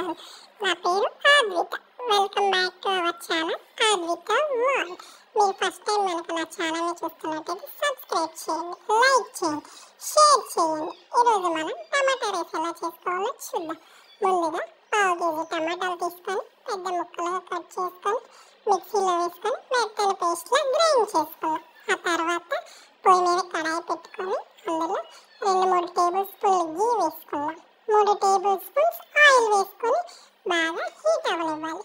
నమస్కారం. నా పేరు Advitha. Welcome back to our channel Advitha world. మీరు ఫస్ట్ టైం కనుక నా ఛానల్ని చూస్తున్నట్టయితే సబ్స్క్రైబ్ చేయండి, లైక్ చేయండి, షేర్ చేయండి. ఈరోజు మనం టమాటా రైస్ ఎలా చేసుకోవాలో చూద్దాం. ముందుగా పావు కేజీ టమాటాలు తీసుకొని పెద్ద ముక్కలుగా కట్ చేసుకొని మిక్సీలో వేసుకొని మెత్తని పేస్ట్లా గ్రైండ్ చేసుకున్నాం. ఆ తర్వాత పొయ్యి మీద కడాయి పెట్టుకొని అందులో 2-3 టేబుల్ స్పూన్లు గీ వేసుకున్నాం. 3 టేబుల్ స్పూన్స్ ఆయిల్ వేసుకొని బాగా హీట్ అవ్వనివ్వాలి.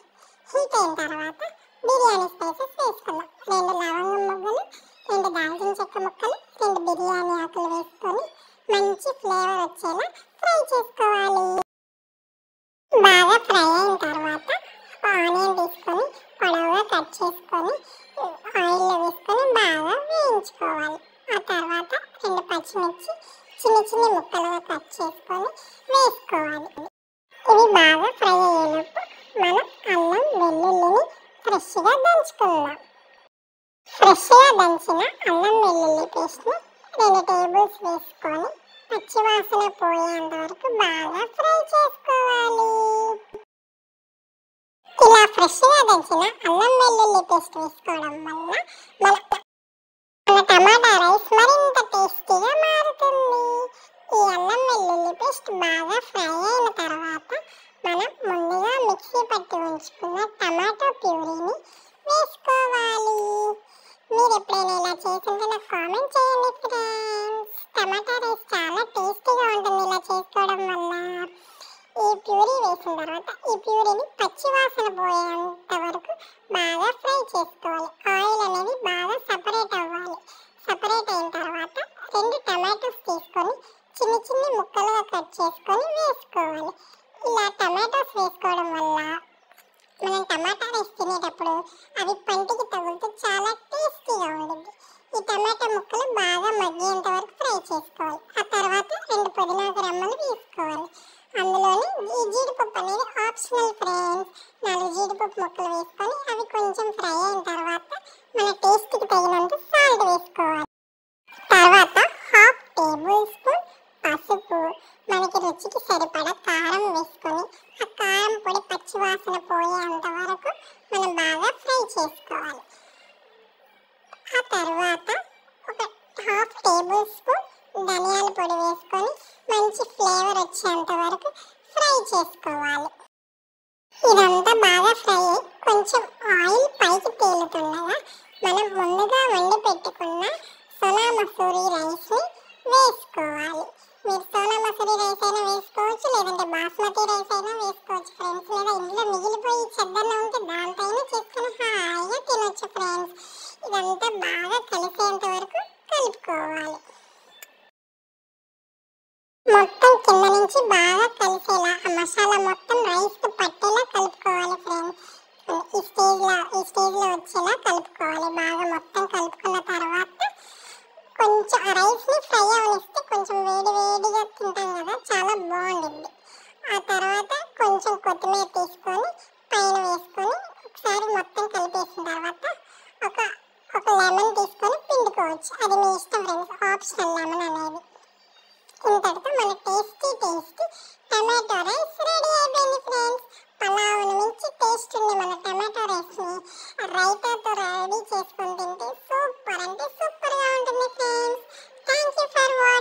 హీట్ అయిన తర్వాత బిర్యానీ స్పైసెస్ వేసుకున్నాం. 2 లవంగం మొగ్గలు, 2 దాల్చిన చెక్క ముక్కలు, 2 బిర్యానీ ఆకులు వేసుకొని మంచి ఫ్లేవర్ వచ్చేలా ఫ్రై చేసుకోవాలి. బాగా ఫ్రై అయిన తర్వాత ఆనియన్ తీసుకొని పొడవుగా కట్ చేసుకొని ఆయిల్లో వేసుకొని బాగా వేయించుకోవాలి. ఆ తర్వాత 2 పచ్చిమిర్చి చిన్న ముక్కలుగా కట్ చేసుకొని వేసుకోవాలి. ఇవి బాగా ఫ్రై అయ్యేటప్పుడు మనం అల్లం వెల్లుల్లిని ఫ్రెష్గా దంచుకుందాం. ఫ్రెష్గా దంచిన అల్లం వెల్లుల్లి పేస్ట్ని 2 టేబుల్స్ వేసుకొని పచ్చివాసన పోయేంత వరకు బాగా ఫ్రై చేసుకోవాలి. ఇలా ఫ్రెష్గా దంచిన అల్లం వెల్లుల్లి పేస్ట్ వేసుకోవడం వల్ల మన టమాటా రైస్ మరింత టేస్టీగా మారుతుంది. ఈ అల్లం వెల్లుల్లి పేస్ట్ బాగా ఫ్రై అయిన తర్వాత మనం ముందుగా మిక్సీ పట్టి ఉంచుకున్న టమాటో ప్యూరీని వేసుకోవాలి. మీరు ఎప్పుడైనా ఇలా చేస్తుంటే నాకు కామెంట్ చేయండి ఫ్రెండ్స్. టమాటా రైస్ చాలా టేస్టీగా ఉంటుంది ఇలా చేసుకోవడం వల్ల. ఈ ప్యూరీ వేసిన తర్వాత ఈ ప్యూరీని పచ్చివాసన పోయేంత వరకు బాగా ఫ్రై చేసుకోవాలి. ఆయిల్ అనేది బాగా సపరేట్ అవ్వాలి. సపరేట్ అయిన తర్వాత 2 టమాటోస్ తీసుకొని చిన్న ముక్కలుగా కట్ చేసుకొని వేసుకోవాలి. ఇలా టమాటోస్ వేసుకోవడం వల్ల మనం టమాటా రైస్ తినేటప్పుడు అవి పంటికి తగులుతూ చాలా టేస్టీగా ఉంటుంది. ఈ టమాటా ముక్కలు బాగా మగ్గేంత వరకు ఫ్రై చేసుకోవాలి. ఆ తర్వాత 2 పుదీనాకు రెమ్మలు వేసుకోవాలి. అందులోని ఈ జీడిపప్పు అనేది ఆప్షనల్ ఫ్రెండ్స్. 4 జీడిపప్పు ముక్కలు వేసుకొని అవి కొంచెం ఫ్రై అయిన తర్వాత మన టేస్ట్కి తగినంత సాల్ట్ వేసుకోవాలి. తర్వాత 1/2 టేబుల్ స్పూన్ పసుపు, మనకి రుచికి సరిపడా కారం వేసుకొని ఆ కారం పొడి పచ్చివాసన పోయేంత వరకు మనం బాగా ఫ్రై చేసుకోవాలి. ఆ తర్వాత ఒక 1/2 టేబుల్ స్పూన్ ధనియాల పొడి వేసుకొని మంచి ఫ్లేవర్ వచ్చేంత వరకు ఫ్రై చేసుకోవాలి. ఇదంతా బాగా ఫ్రై అయ్యి కొంచెం ఆయిల్ పైకి తేలుతుండగా మనం ముందుగా వండి పెట్టుకున్న సోనా మసూరి రైస్ని వేసుకోవాలి. మీరు సోనా మసూరి రైస్ అయినా వేసుకోవచ్చు, లేదంటే బాస్మతి రైస్ అయినా వేసుకోవచ్చు ఫ్రెండ్స్. లేదా ఇంట్లో మిగిలిపోయి చెద్దన్న ఉంటే దాంతో అయినా చేసుకుని హాయిగా తినొచ్చు ఫ్రెండ్స్. ఇదంతా బాగా కలిసేంత వరకు కలుపుకోవాలి. మొత్తం కింద నుంచి బాగా కలిసేలా ఆ మసాలా మొత్తం రైస్కి పట్టేలా కలుపుకోవాలి ఫ్రెండ్స్. ఈ స్టేజ్లో వచ్చేలా కలుపుకోవాలి. బాగా మొత్తం కలుపుకున్న తర్వాత కొంచెం ఆ రైస్ని ఫ్రై అవనిస్తే కొంచెం వేడిగా తింటాం కదా, చాలా బాగుంటుంది. ఆ తర్వాత కొంచెం కొత్తిమీర తీసుకొని పైన వేసుకొని ఒకసారి మొత్తం కలిపేసిన తర్వాత ఒక లెమన్ తీసుకొని పిండుకోవచ్చు. అది మీ ఇష్టం ఫ్రెండ్స్, ఆప్షనల్ లెమన్ అనేది. ఇంతటితో మన టేస్టీ టమాటో రైస్ రెడీ అయిపోయింది ఫ్రెండ్స్. పలావుని మించి టేస్ట్ ఉంది మన టమాటో రైస్ని రైతాతో రెడీ చేసుకొని తింటే సూపర్ అంటే సూపర్గా ఉంటుంది friends. Thank you for watching.